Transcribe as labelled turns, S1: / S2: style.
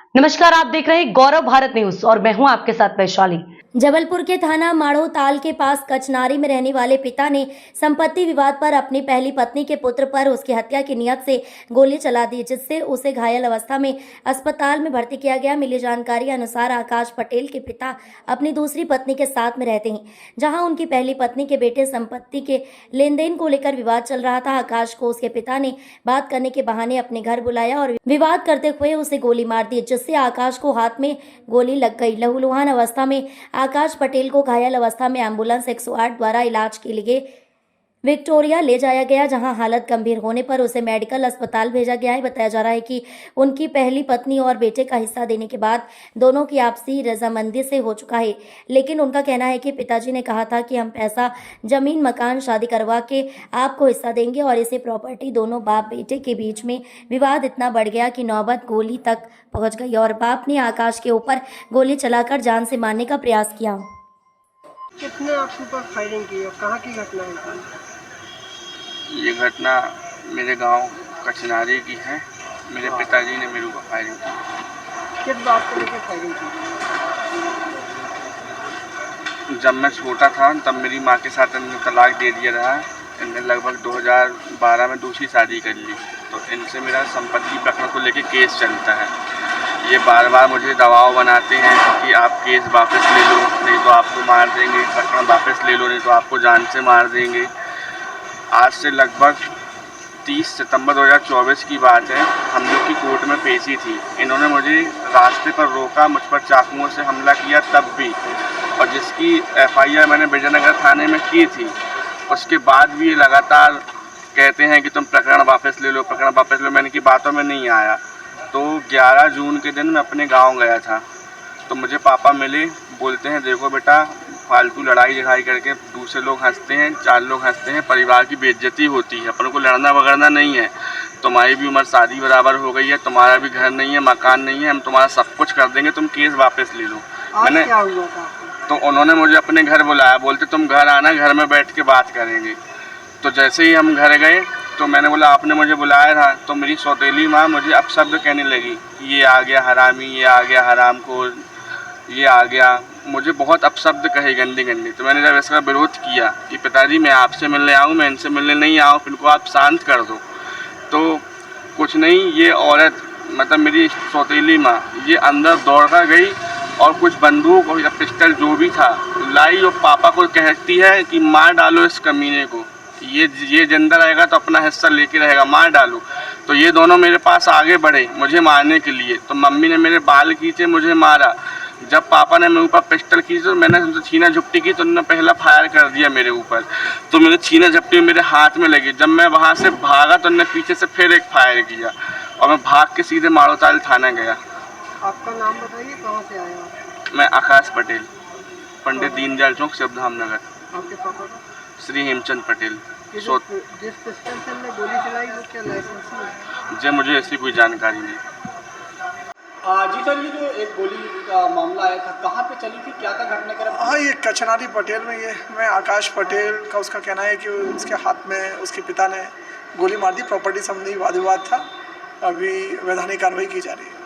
S1: नमस्कार, आप देख रहे हैं गौरव भारत न्यूज और मैं हूं आपके साथ वैशाली।
S2: जबलपुर के थाना माड़ोताल के पास कचनारी में रहने वाले पिता ने संपत्ति विवाद पर अपनी पहली पत्नी के पुत्र पर उसकी हत्या की नियत से गोली चला दी, जिससे उसे घायल अवस्था में अस्पताल में भर्ती किया गया। मिली जानकारी अनुसार आकाश पटेल के पिता अपनी दूसरी पत्नी के साथ में रहते हैं, जहां उनकी पहली पत्नी के बेटे संपत्ति के लेन देन को लेकर विवाद चल रहा था। आकाश को उसके पिता ने बात करने के बहाने अपने घर बुलाया और विवाद करते हुए उसे गोली मार दी, जिससे आकाश को हाथ में गोली लग गई। लहूलुहान अवस्था में आकाश पटेल को घायल अवस्था में एम्बुलेंस 108 द्वारा इलाज के लिए विक्टोरिया ले जाया गया, जहां हालत गंभीर होने पर उसे मेडिकल अस्पताल भेजा गया है। बताया जा रहा है कि उनकी पहली पत्नी और बेटे का हिस्सा देने के बाद दोनों की आपसी रजामंदी से हो चुका है, लेकिन उनका कहना है कि पिताजी ने कहा था कि हम पैसा, जमीन, मकान, शादी करवा के आपको हिस्सा देंगे और इसे प्रॉपर्टी। दोनों बाप बेटे के बीच में विवाद इतना बढ़ गया कि नौबत गोली तक पहुंच गई और बाप ने आकाश के ऊपर गोली चलाकर जान से मारने का प्रयास किया।
S3: कितने आपके ऊपर फायरिंग की और कहाँ की घटना है?
S4: ये घटना मेरे गांव कचनारी की है। मेरे पिताजी ने मेरे ऊपर फायरिंग की।
S3: किस बात को लेकर फायरिंग की?
S4: जब मैं छोटा था तब मेरी माँ के साथ इन्होंने तलाक दे दिया रहा। इनने लगभग 2012 में दूसरी शादी कर ली, तो इनसे मेरा संपत्ति प्रकरण को लेकर केस चलता है। ये बार बार मुझे दबाव बनाते हैं कि आप केस वापस ले लो, नहीं तो आपको मार देंगे, प्रकरण वापस ले लो, नहीं तो आपको जान से मार देंगे। आज से लगभग 30 सितंबर 2024 की बात है। हम लोग की कोर्ट में पेशी थी। इन्होंने मुझे रास्ते पर रोका, मुझ पर चाकुओं से हमला किया तब भी, और जिसकी FIR मैंने विजयनगर थाने में की थी, उसके बाद भी ये लगातार कहते हैं कि तुम प्रकरण वापस ले लो, प्रकरण वापस लो। मैंने की बातों में नहीं आया। तो 11 जून के दिन मैं अपने गांव गया था, तो मुझे पापा मिले, बोलते हैं देखो बेटा, फालतू लड़ाई झगड़ाई करके दूसरे लोग हंसते हैं, 4 लोग हंसते हैं, परिवार की बेइज्जती होती है। अपन को लड़ना वगड़ना नहीं है। तुम्हारी भी उम्र शादी बराबर हो गई है, तुम्हारा भी घर नहीं है, मकान नहीं है, हम तुम्हारा सब कुछ कर देंगे, तुम केस वापस ले लो। मैंने
S3: क्या हुआ था?
S4: तो उन्होंने मुझे अपने घर बुलाया, बोलते तुम घर आना, घर में बैठ के बात करेंगे। तो जैसे ही हम घर गए तो मैंने बोला आपने मुझे बुलाया था, तो मेरी सौतेली माँ मुझे अपशब्द कहने लगी, ये आ गया हरामी, ये आ गया हरामखोर, ये आ गया। मुझे बहुत अपशब्द कहे, गंदी गंदी। तो मैंने जब इसका विरोध किया कि पिताजी मैं आपसे मिलने आऊँ, मैं इनसे मिलने नहीं आऊँ, इनको आप शांत कर दो, तो कुछ नहीं, ये औरत मतलब मेरी सौतेली माँ ये अंदर दौड़ कर गई और कुछ बंदूक और पिस्टल जो भी था लाई और पापा को कहती है कि मार डालो इस कमीने को, ये जिंदा रहेगा तो अपना हिस्सा लेके रहेगा, मार डालो। तो ये दोनों मेरे पास आगे बढ़े मुझे मारने के लिए। तो मम्मी ने मेरे बाल खींचे, मुझे मारा। जब पापा ने मेरे ऊपर पिस्टल की तो मैंने उनसे छीना झपटी की, तो उन्होंने पहला फायर कर दिया मेरे ऊपर। तो मेरे छीना झपटी मेरे हाथ में लगी। जब मैं वहाँ से भागा तो उन्होंने पीछे से फिर एक फायर किया और मैं भाग के सीधे माड़ोताल थाना गया।
S3: आपका नाम बताइए, कहाँ से आए आप?
S4: मैं आकाश पटेल, पंडित दीनदयाल चौक, शिवधाम नगर।
S3: आपके पापा का?
S4: श्री हेमचंद पटेल।
S3: जिस पिस्टल से हमने गोली चलाई वो क्या लाइसेंस है?
S4: जी मुझे ऐसी कोई जानकारी नहीं।
S5: जी सर, ये जो एक गोली का मामला आया था, कहाँ पे चली थी, क्या था घटना क्रम?
S6: हाँ, ये कचनारी पटेल में ये मैं आकाश पटेल का उसका कहना है कि उसके हाथ में उसके पिता ने गोली मार दी। प्रॉपर्टी संबंधी वाद विवाद था। अभी वैधानिक कार्रवाई की जा रही है।